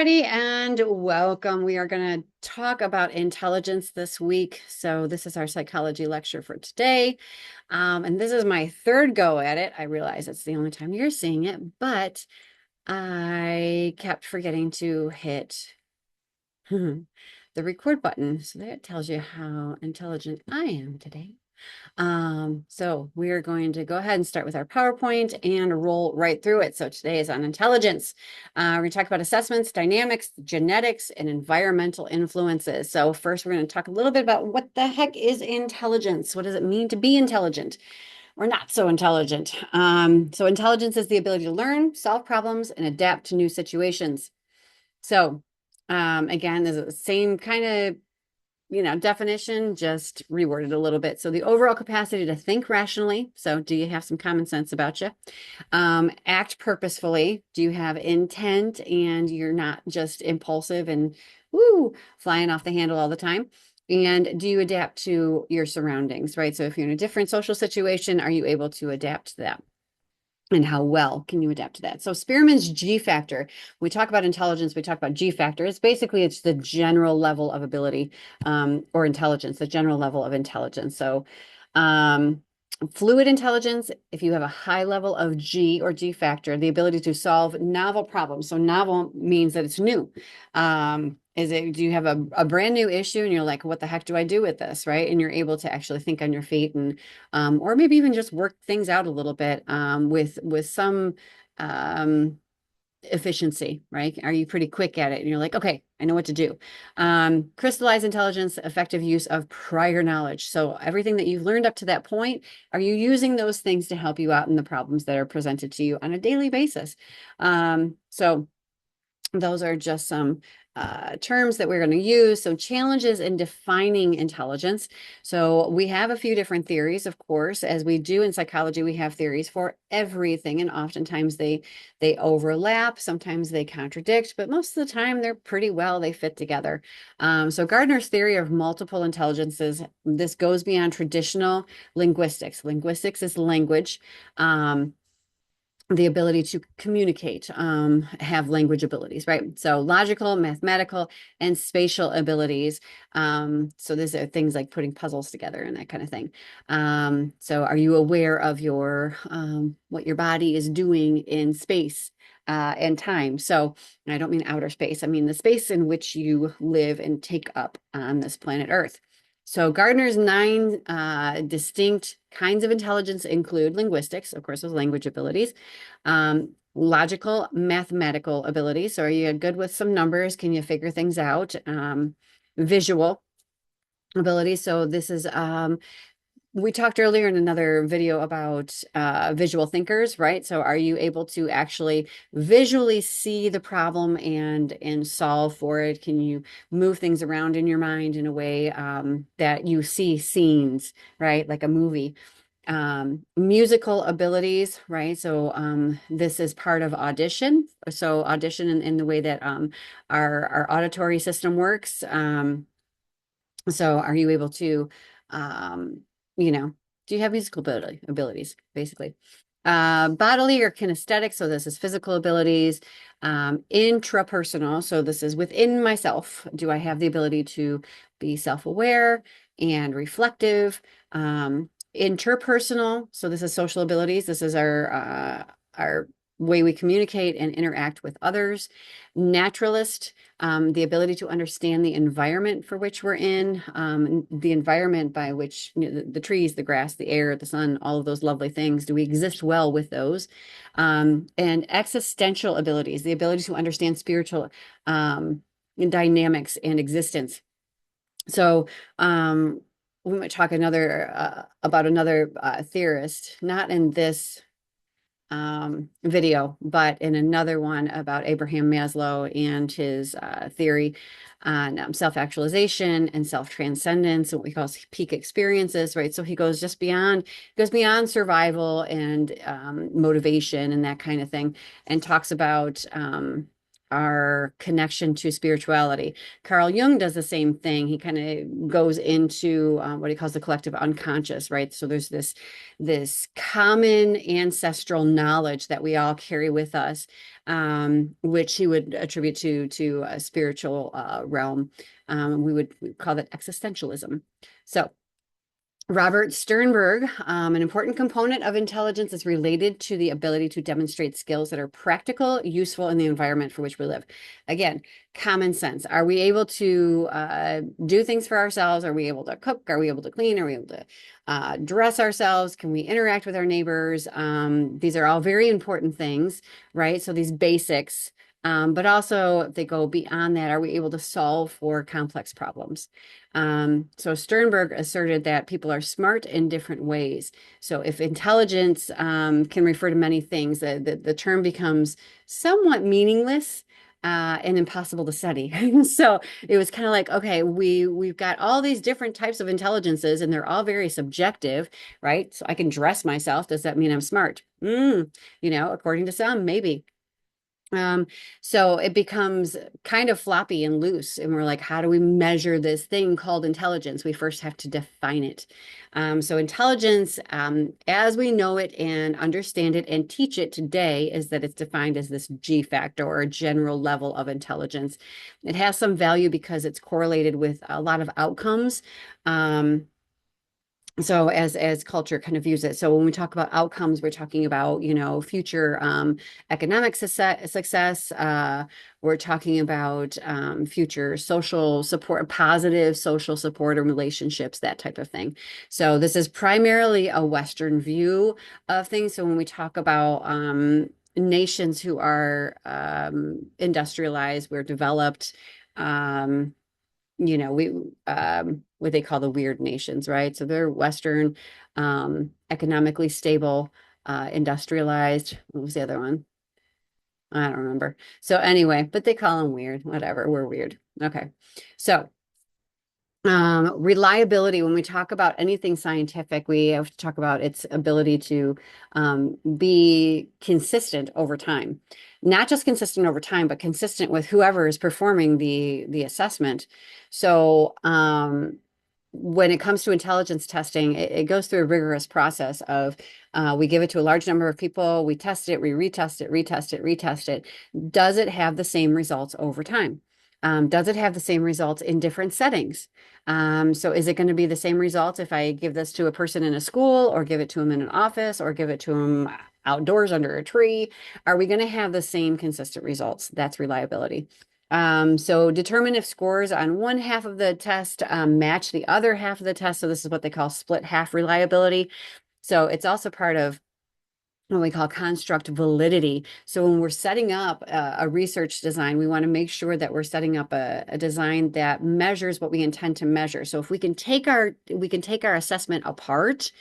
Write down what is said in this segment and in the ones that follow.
everybody, and welcome. We are going to talk about intelligence this week. So this is our psychology lecture for today. And this is my third go at it. I realize it's the only time you're seeing it, but I kept forgetting to hit the record button. So that tells you how intelligent I am today. So we are going to go ahead and start with our PowerPoint and roll right through it. So today is on intelligence. We're going to talk about assessments, dynamics, genetics, and environmental influences. So first, we're going to talk a little bit about what the heck is intelligence? What does it mean to be intelligent or not so intelligent? So intelligence is the ability to learn, solve problems, and adapt to new situations. So again, there's the same kind of definition, just reworded a little bit. So the overall capacity to think rationally. So do you have some common sense about you? Act purposefully. Do you have intent and you're not just impulsive and flying off the handle all the time? And do you adapt to your surroundings, right? So if you're in a different social situation, are you able to adapt to that? And how well can you adapt to that? So Spearman's G factor, we talk about intelligence, we talk about G factor. It's the general level of ability or intelligence, the general level of intelligence. So fluid intelligence, if you have a high level of G or G factor, the ability to solve novel problems. So novel means that it's new. Do you have a brand new issue and you're like, what the heck do I do with this, right? And you're able to actually think on your feet and or maybe even just work things out a little bit with some efficiency, right? Are you pretty quick at it? And you're like, okay, I know what to do. Crystallized intelligence, effective use of prior knowledge. So everything that you've learned up to that point, are you using those things to help you out in the problems that are presented to you on a daily basis? So those are just some terms that we're going to use. So challenges in defining intelligence. So we have a few different theories, of course, as we do in psychology, we have theories for everything. And oftentimes they overlap, sometimes they contradict, but most of the time they're pretty well, they fit together. So Gardner's theory of multiple intelligences, this goes beyond traditional linguistics. Linguistics is language. The ability to communicate, have language abilities, right? So logical, mathematical, and spatial abilities. So these are things like putting puzzles together and that kind of thing. So are you aware of what your body is doing in space and time? So I don't mean outer space. I mean the space in which you live and take up on this planet Earth. So Gardner's 9 distinct kinds of intelligence include linguistics, of course, those language abilities, logical, mathematical abilities. So are you good with some numbers? Can you figure things out? Visual abilities. So this is we talked earlier in another video about visual thinkers, right? So are you able to actually visually see the problem and solve for it? Can you move things around in your mind in a way that you see scenes, right? Like a movie. Musical abilities, right? So this is part of audition. So audition in the way that our auditory system works. So are you able to you know, do you have musical abilities, basically? Bodily or kinesthetic, so this is physical abilities. Intrapersonal, so this is within myself. Do I have the ability to be self-aware and reflective? Interpersonal, so this is social abilities. This is our way we communicate and interact with others. Naturalist, the ability to understand the environment for which we're in, the environment by which the trees, the grass, the air, the sun, all of those lovely things. Do we exist well with those? And existential abilities, the ability to understand spiritual dynamics and existence. So we might talk about another theorist, not in this video, but in another one about Abraham Maslow and his theory on self-actualization and self-transcendence, what we call peak experiences, right? So he goes beyond survival and motivation and that kind of thing, and talks about our connection to spirituality. Carl Jung does the same thing. He kind of goes into what he calls the collective unconscious, right? So there's this common ancestral knowledge that we all carry with us, which he would attribute to a spiritual realm. We call that existentialism. So Robert Sternberg, an important component of intelligence is related to the ability to demonstrate skills that are practical, useful in the environment for which we live. Again, common sense. Are we able to do things for ourselves? Are we able to cook? Are we able to clean? Are we able to dress ourselves? Can we interact with our neighbors? These are all very important things, right? So these basics. But also, if they go beyond that, are we able to solve for complex problems? So Sternberg asserted that people are smart in different ways. So if intelligence can refer to many things, the term becomes somewhat meaningless and impossible to study. So it was kind of like, okay, we've got all these different types of intelligences, and they're all very subjective, right? So I can dress myself. Does that mean I'm smart? According to some, maybe. So it becomes kind of floppy and loose, and we're like, how do we measure this thing called intelligence? We first have to define it. So intelligence, as we know it and understand it and teach it today, is that it's defined as this G factor or a general level of intelligence. It has some value because it's correlated with a lot of outcomes. So as culture kind of views it. So when we talk about outcomes, we're talking about, future economic success. We're talking about future social support, positive social support and relationships, that type of thing. So this is primarily a Western view of things. So when we talk about nations who are industrialized, we're developed, we what they call the weird nations, right? So they're Western, economically stable, industrialized. What was the other one? I don't remember. So anyway, but they call them weird. Whatever, we're weird. Okay. So reliability, when we talk about anything scientific, we have to talk about its ability to be consistent over time. Not just consistent over time, but consistent with whoever is performing the assessment. So when it comes to intelligence testing, it goes through a rigorous process of we give it to a large number of people, we test it, we retest it, retest it, retest it. Does it have the same results over time? Does it have the same results in different settings? So is it going to be the same results if I give this to a person in a school or give it to them in an office or give it to them outdoors under a tree? Are we going to have the same consistent results? That's reliability. So determine if scores on one half of the test match the other half of the test. So this is what they call split half reliability. So it's also part of what we call construct validity. So when we're setting up a research design, we want to make sure that we're setting up a design that measures what we intend to measure. So if we can take our assessment apart,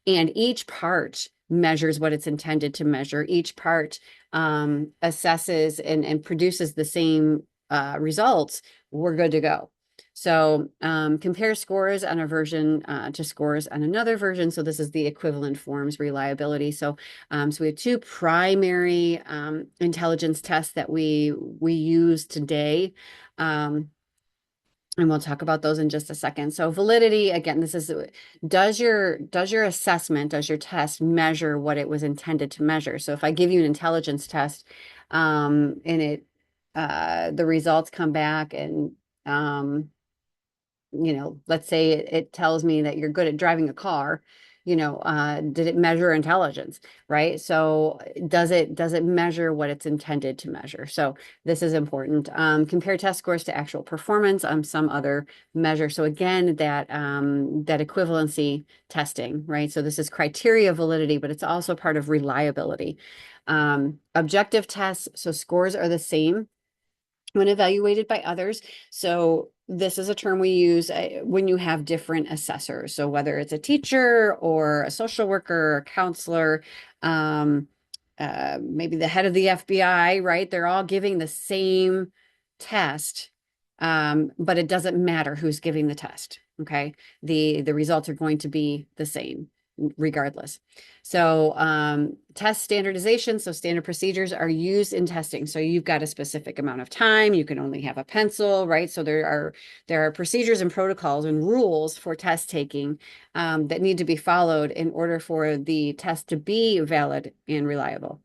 and each part measures what it's intended to measure. Each part assesses and produces the same results, we're good to go. So compare scores on a version to scores on another version. So this is the equivalent forms reliability. So we have two primary intelligence tests that we use today. And we'll talk about those in just a second. So validity, again, this is, does your assessment, does your test measure what it was intended to measure? So if I give you an intelligence test, and the results come back and, let's say it tells me that you're good at driving a car, did it measure intelligence, right? So does it measure what it's intended to measure? So this is important. Compare test scores to actual performance on some other measure. So again, that equivalency testing, right? So this is criteria validity, but it's also part of reliability. Objective tests, so scores are the same when evaluated by others. So this is a term we use when you have different assessors. So whether it's a teacher or a social worker or a counselor, maybe the head of the FBI, right? They're all giving the same test, but it doesn't matter who's giving the test. Okay, the results are going to be the same. regardless. So test standardization, so standard procedures are used in testing. So you've got a specific amount of time, you can only have a pencil, right? So there are procedures and protocols and rules for test taking that need to be followed in order for the test to be valid and reliable.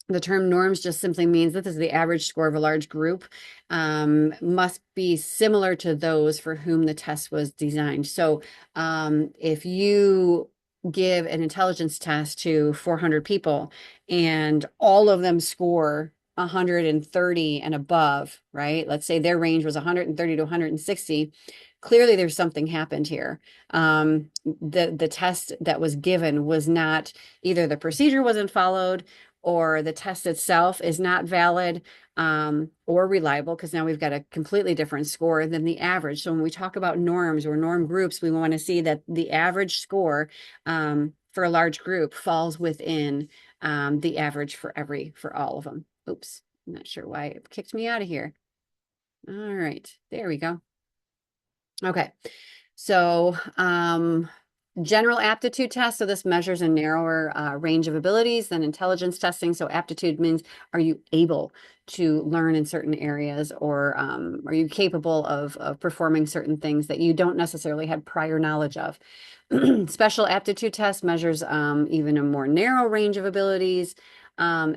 The term norms just simply means that this is the average score of a large group, must be similar to those for whom the test was designed. So if you give an intelligence test to 400 people and all of them score 130 and above, right? Let's say their range was 130 to 160. Clearly, there's something happened here. The test that was given was not, either the procedure wasn't followed, or the test itself is not valid or reliable, because now we've got a completely different score than the average. So when we talk about norms or norm groups, we want to see that the average score for a large group falls within the average for all of them. Oops, I'm not sure why it kicked me out of here. All right, there we go. Okay, so general aptitude test. So this measures a narrower range of abilities than intelligence testing. So aptitude means, are you able to learn in certain areas, or are you capable of performing certain things that you don't necessarily have prior knowledge of? Special aptitude test measures even a more narrow range of abilities,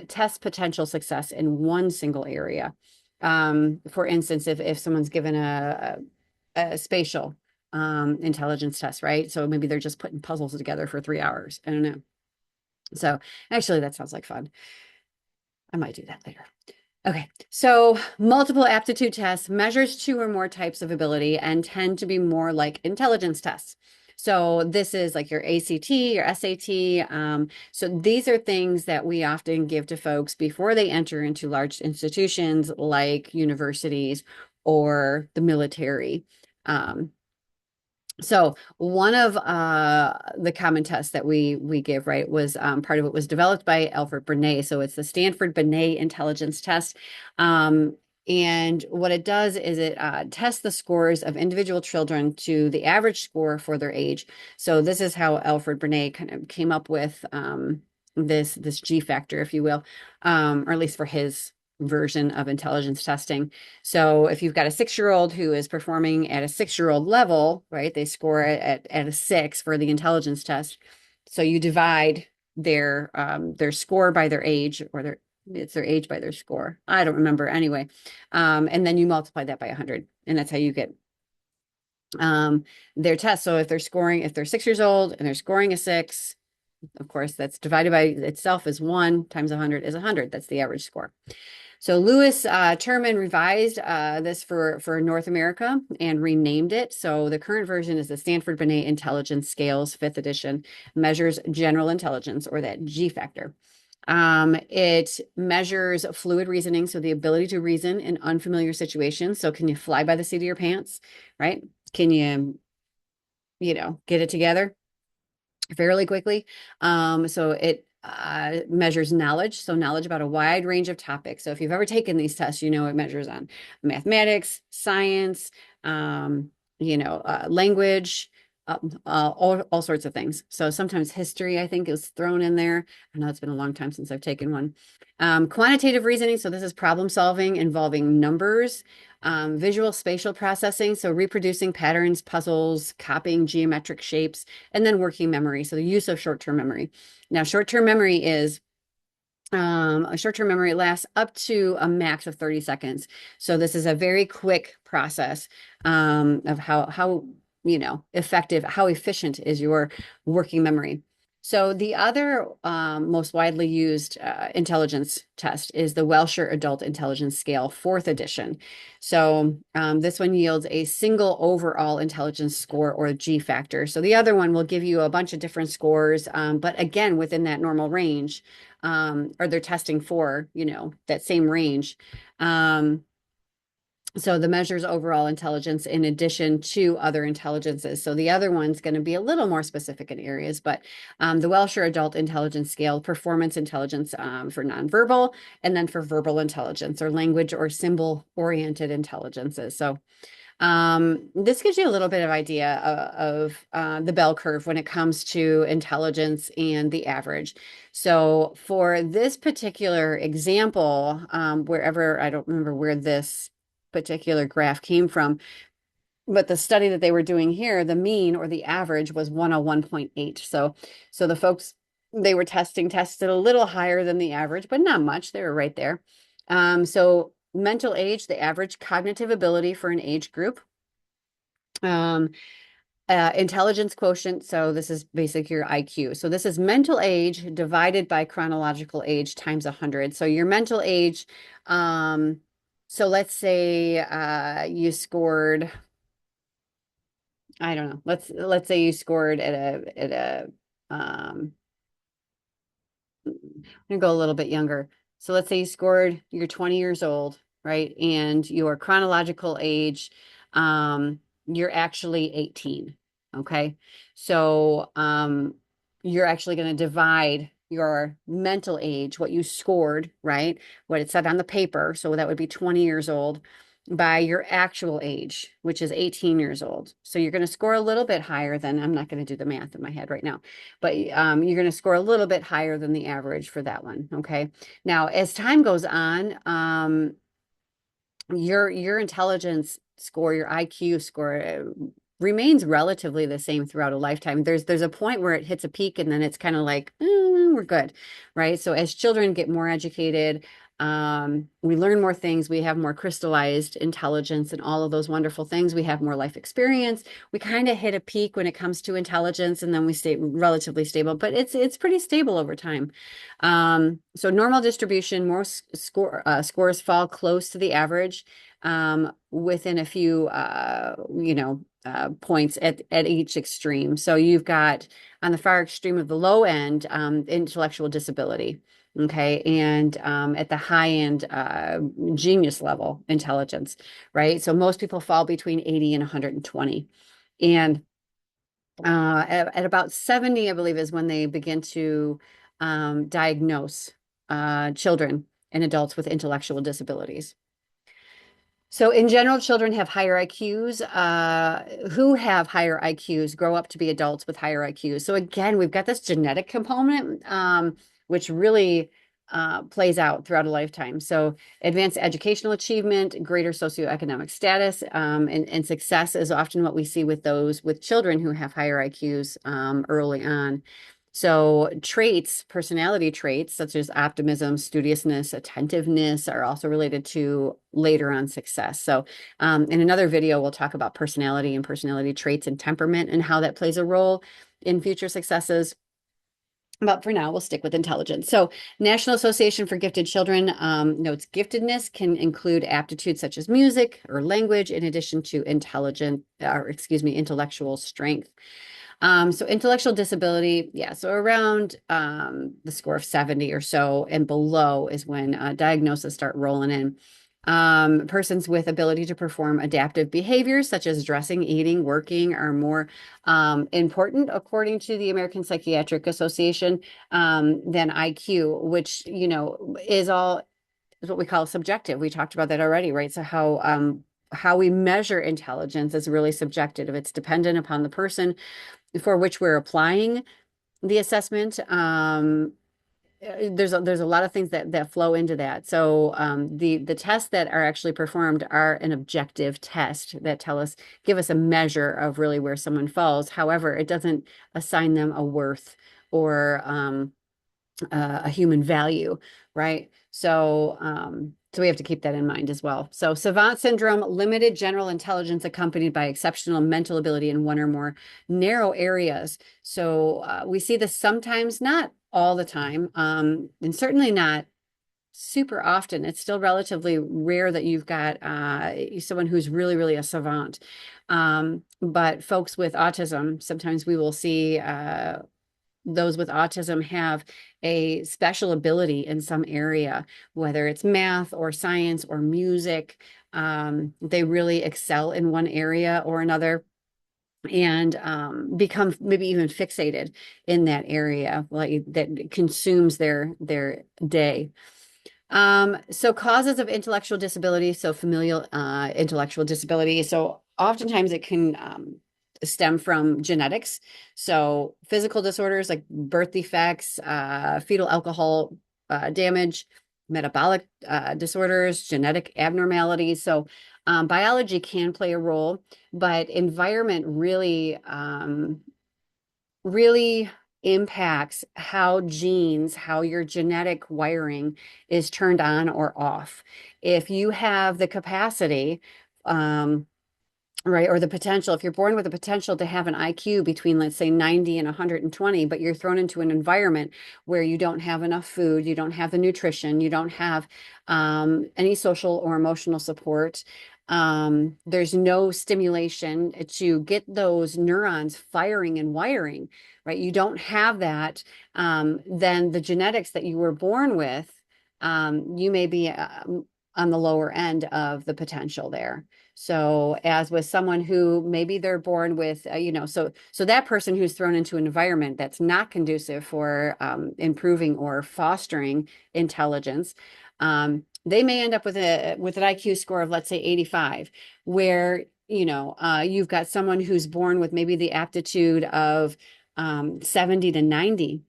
test potential success in one single area. For instance, if someone's given a spatial intelligence test, right? So maybe they're just putting puzzles together for 3 hours. I don't know. So actually, that sounds like fun. I might do that later. Okay, so multiple aptitude tests measures 2 or more types of ability and tend to be more like intelligence tests. So this is like your ACT, your SAT. So these are things that we often give to folks before they enter into large institutions like universities or the military. So one of the common tests that we give, right, was part of it was developed by Alfred Binet. So it's the Stanford Binet Intelligence Test. And what it does is it tests the scores of individual children to the average score for their age. So this is how Alfred Binet kind of came up with this G factor, if you will, or at least for his version of intelligence testing. So if you've got a 6-year-old who is performing at a 6-year-old level, right, they score at a 6 for the intelligence test. So you divide their score by their age, or it's their age by their score. I don't remember anyway. And then you multiply that by 100, and that's how you get their test. So if they're 6 years old and they're scoring a 6, of course, that's divided by itself is 1 times 100 is 100. That's the average score. So Lewis Terman revised this for North America and renamed it. So the current version is the Stanford Binet Intelligence Scales, 5th edition, measures general intelligence, or that G factor. It measures fluid reasoning, so the ability to reason in unfamiliar situations. So can you fly by the seat of your pants, right? Can you know, get it together fairly quickly? So it measures knowledge, so knowledge about a wide range of topics. So if you've ever taken these tests, you know it measures on mathematics, science, language, all sorts of things. So sometimes history, I think, is thrown in there. I know it's been a long time since I've taken one. Quantitative reasoning, so this is problem solving involving numbers. Visual spatial processing, so reproducing patterns, puzzles, copying geometric shapes, and then working memory, so the use of short-term memory. Now, short-term memory is a short-term memory lasts up to a max of 30 seconds. So this is a very quick process of how effective, how efficient is your working memory. So the other most widely used intelligence test is the Welsher Adult Intelligence Scale, 4th edition. So this one yields a single overall intelligence score, or G factor. So the other one will give you a bunch of different scores, but again, within that normal range, or they're testing for, that same range. So the measures overall intelligence in addition to other intelligences. So the other one's going to be a little more specific in areas, but the Welsher Adult Intelligence Scale, performance intelligence for nonverbal, and then for verbal intelligence, or language or symbol oriented intelligences. So This gives you a little bit of idea of the bell curve when it comes to intelligence and the average. So for this particular example, wherever, I don't remember where this particular graph came from, but the study that they were doing here, the mean or the average was 101.8. So the folks they were tested a little higher than the average, but not much. They were right there. So mental age, the average cognitive ability for an age group. Um, Intelligence quotient. So this is basically your IQ. So this is mental age divided by chronological age times 100. So your mental age, so let's say you scored, I don't know. Let's say you scored at a I'm gonna go a little bit younger. So let's say you scored, you're 20 years old, right? And your chronological age, you're actually 18. Okay. So you're actually going to divide your mental age, what you scored, right? What it said on the paper. So that would be 20 years old by your actual age, which is 18 years old. So you're going to score a little bit higher than, I'm not going to do the math in my head right now, but you're going to score a little bit higher than the average for that one. Okay. Now, as time goes on, your intelligence score, your IQ score remains relatively the same throughout a lifetime. There's a point where it hits a peak and then it's kind of like, we're good, right? So as children get more educated, we learn more things, we have more crystallized intelligence and all of those wonderful things. We have more life experience. We kind of hit a peak when it comes to intelligence, and then we stay relatively stable, but it's pretty stable over time. So normal distribution, more scores fall close to the average, within a few, points at each extreme. So you've got on the far extreme of the low end, intellectual disability. Okay. And at the high end, genius level intelligence, right? So most people fall between 80 and 120. And at about 70, I believe, is when they begin to diagnose children and adults with intellectual disabilities. So in general, children have higher IQs. Who have higher IQs grow up to be adults with higher IQs. So again, we've got this genetic component, which really plays out throughout a lifetime. So advanced educational achievement, greater socioeconomic status, and success is often what we see with those with children who have higher IQs early on. So traits, personality traits such as optimism, studiousness, attentiveness are also related to later on success. So in another video, we'll talk about personality and personality traits and temperament and how that plays a role in future successes. But for now, we'll stick with intelligence. So National Association for Gifted Children notes giftedness can include aptitudes such as music or language, in addition to intellectual strength. So intellectual disability, yeah, so around the score of 70 or so and below is when diagnoses start rolling in. Persons with ability to perform adaptive behaviors such as dressing, eating, working are more important, according to the American Psychiatric Association, than IQ, which, is what we call subjective. We talked about that already, right? So how we measure intelligence is really subjective. It's dependent upon the person for which we're applying the assessment. There's a lot of things that flow into that. So the tests that are actually performed are an objective test that give us a measure of really where someone falls. However, it doesn't assign them a worth or a human value, right? So we have to keep that in mind as well. So savant syndrome, limited general intelligence accompanied by exceptional mental ability in one or more narrow areas. So we see this sometimes, not all the time, and certainly not super often. It's still relatively rare that you've got someone who's really, really a savant. But folks with autism, sometimes we will see those with autism have a special ability in some area, whether it's math or science or music. They really excel in one area or another and become maybe even fixated in that area, like that consumes their day. So causes of intellectual disability, so familial intellectual disability. So oftentimes it can stem from genetics. So physical disorders like birth defects, fetal alcohol damage, metabolic disorders, genetic abnormalities. So biology can play a role, but environment really impacts how genes, how your genetic wiring is turned on or off. If you have the capacity, right, or the potential, if you're born with the potential to have an IQ between, let's say, 90 and 120, but you're thrown into an environment where you don't have enough food, you don't have the nutrition, you don't have any social or emotional support. There's no stimulation to get those neurons firing and wiring, right? You don't have that. Then the genetics that you were born with, you may be on the lower end of the potential there. So as with someone who maybe they're born with, so that person who's thrown into an environment that's not conducive for improving or fostering intelligence, they may end up with an IQ score of, let's say, 85, where you've got someone who's born with maybe the aptitude of 70 to 90,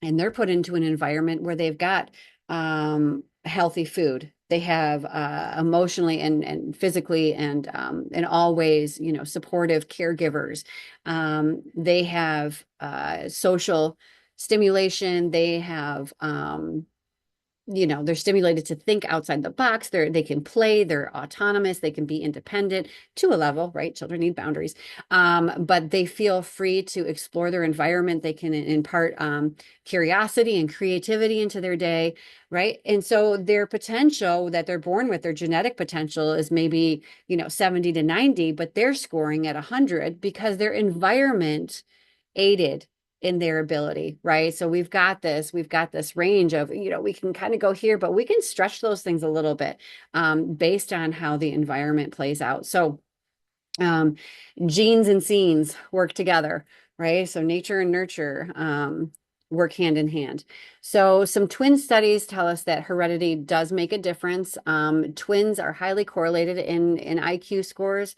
and they're put into an environment where they've got healthy food. They have emotionally and physically and in all ways, supportive caregivers. They have social stimulation. They have they're stimulated to think outside the box. They can play, they're autonomous, they can be independent to a level, right? Children need boundaries. But they feel free to explore their environment. They can impart curiosity and creativity into their day, right? And so their potential that they're born with, their genetic potential is maybe, 70 to 90, but they're scoring at 100 because their environment aided in their ability, right? So we've got this range of, we can kind of go here, but we can stretch those things a little bit based on how the environment plays out. So genes and scenes work together, right? So nature and nurture work hand in hand. So some twin studies tell us that heredity does make a difference. Twins are highly correlated in IQ scores.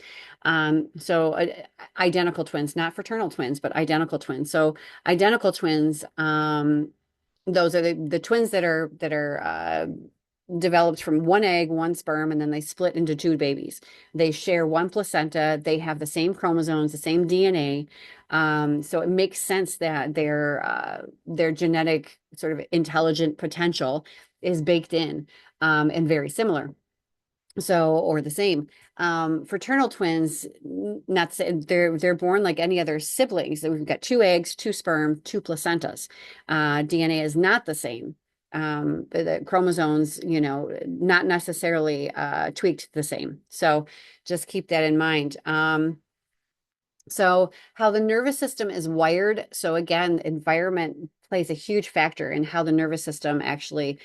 Identical twins, not fraternal twins, but identical twins. So identical twins, those are the twins that are developed from one egg, one sperm, and then they split into two babies. They share one placenta. They have the same chromosomes, the same DNA. So it makes sense that their genetic sort of intelligent potential is baked in and very similar. So, or the same. Fraternal twins, not they're born like any other siblings. So we've got two eggs, two sperm, two placentas. DNA is not the same. The chromosomes, not necessarily tweaked the same. So just keep that in mind. So how the nervous system is wired. So again, environment plays a huge factor in how the nervous system actually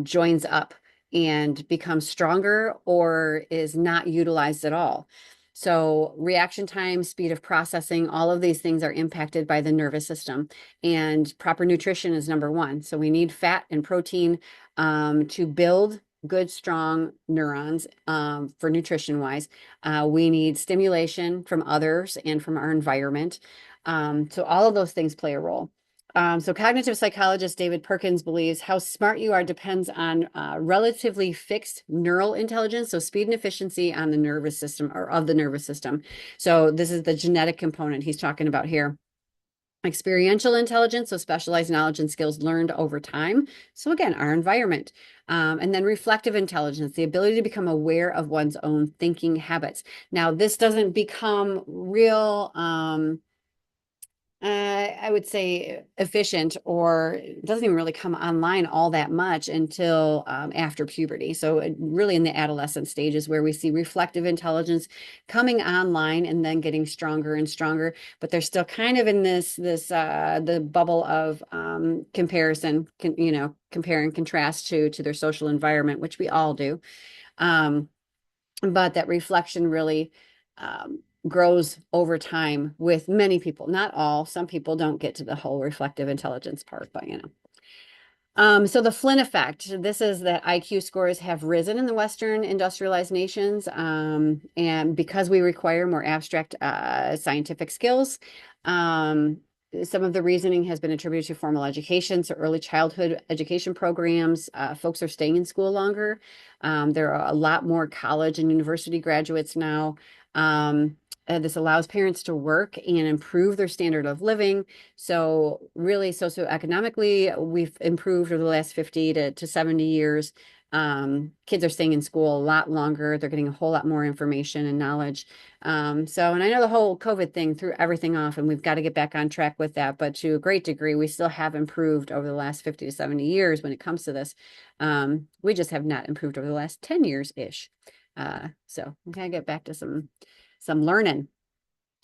joins up and becomes stronger or is not utilized at all. So reaction time, speed of processing, all of these things are impacted by the nervous system, and proper nutrition is number one. So we need fat and protein to build good, strong neurons for nutrition wise. We need stimulation from others and from our environment. So all of those things play a role. So cognitive psychologist David Perkins believes how smart you are depends on relatively fixed neural intelligence, so speed and efficiency on the nervous system or of the nervous system. So this is the genetic component he's talking about here. Experiential intelligence, so specialized knowledge and skills learned over time. So again, our environment. And then reflective intelligence, the ability to become aware of one's own thinking habits. Now, this doesn't become real I would say efficient, or it doesn't even really come online all that much until after puberty. So really in the adolescent stages where we see reflective intelligence coming online and then getting stronger and stronger, but they're still kind of in the bubble of comparison, compare and contrast to their social environment, which we all do. But that reflection really grows over time with many people, not all. Some people don't get to the whole reflective intelligence part, but So the Flynn effect, this is that IQ scores have risen in the Western industrialized nations, and because we require more abstract scientific skills, um, some of the reasoning has been attributed to formal education, so early childhood education programs. Folks are staying in school longer. There are a lot more college and university graduates now. This allows parents to work and improve their standard of living. So really socioeconomically, we've improved over the last 50 to 70 years. Kids are staying in school a lot longer. They're getting a whole lot more information and knowledge. And I know the whole COVID thing threw everything off, and we've got to get back on track with that. But to a great degree, we still have improved over the last 50 to 70 years when it comes to this. We just have not improved over the last 10 years-ish. So we gotta get back to some learning.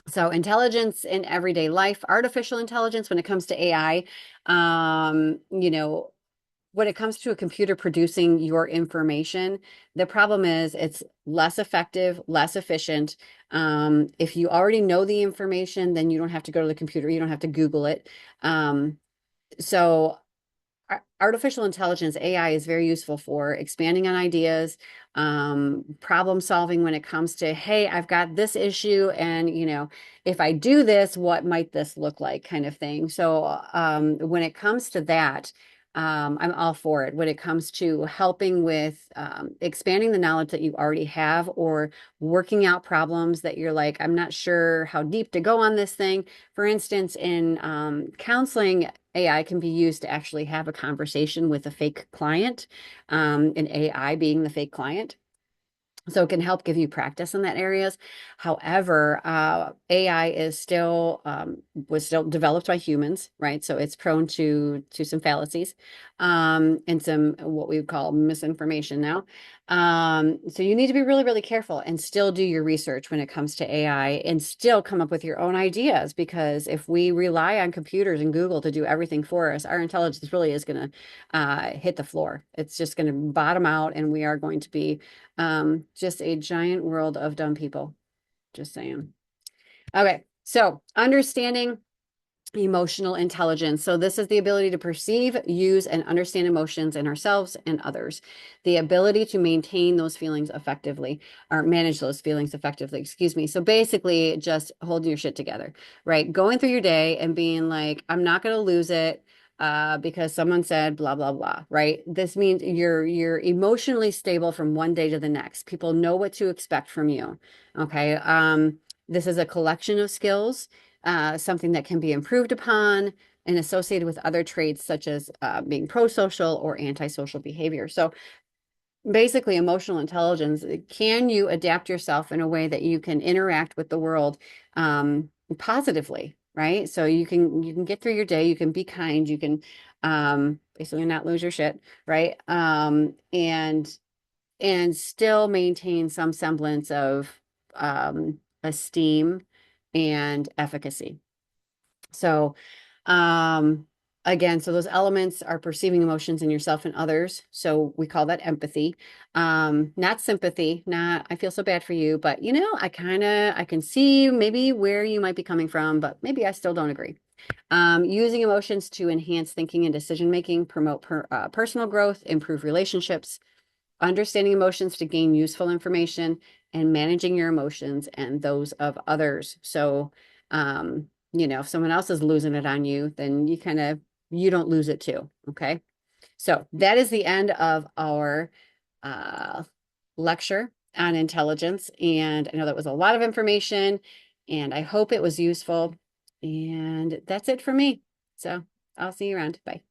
So intelligence in everyday life, artificial intelligence when it comes to AI, when it comes to a computer producing your information, the problem is it's less effective, less efficient. If you already know the information, then you don't have to go to the computer, you don't have to Google it. So artificial intelligence, AI, is very useful for expanding on ideas, problem solving when it comes to, hey, I've got this issue, and if I do this, what might this look like, kind of thing. So when it comes to that, I'm all for it. When it comes to helping with expanding the knowledge that you already have, or working out problems that you're like, I'm not sure how deep to go on this thing. For instance, in counseling, AI can be used to actually have a conversation with a fake client, and AI being the fake client. So it can help give you practice in that areas. However, AI is still was still developed by humans, right? So it's prone to some fallacies, and some what we would call misinformation now. So you need to be really, really careful and still do your research when it comes to AI, and still come up with your own ideas, because if we rely on computers and Google to do everything for us, our intelligence really is going to hit the floor. It's just going to bottom out, and we are going to be just a giant world of dumb people. Just saying. Okay, so understanding emotional intelligence. So this is the ability to perceive, use, and understand emotions in ourselves and others. The ability to maintain those feelings effectively, or manage those feelings effectively, excuse me. So basically just holding your shit together, right? Going through your day and being like, I'm not going to lose it because someone said blah, blah, blah, right? This means you're emotionally stable from one day to the next. People know what to expect from you. Okay. This is a collection of skills, something that can be improved upon and associated with other traits such as being pro-social or antisocial behavior. So basically, emotional intelligence, can you adapt yourself in a way that you can interact with the world positively, right? So you can get through your day, you can be kind, you can basically not lose your shit, right? And still maintain some semblance of esteem and efficacy. So, again, so those elements are perceiving emotions in yourself and others. So we call that empathy. Not sympathy, not I feel so bad for you, but I can see maybe where you might be coming from, but maybe I still don't agree. Using emotions to enhance thinking and decision making, promote personal growth, improve relationships, understanding emotions to gain useful information, and managing your emotions and those of others. So, if someone else is losing it on you, then you don't lose it too. Okay. So that is the end of our uh, lecture on intelligence. And I know that was a lot of information, and I hope it was useful. And that's it for me. So I'll see you around. Bye.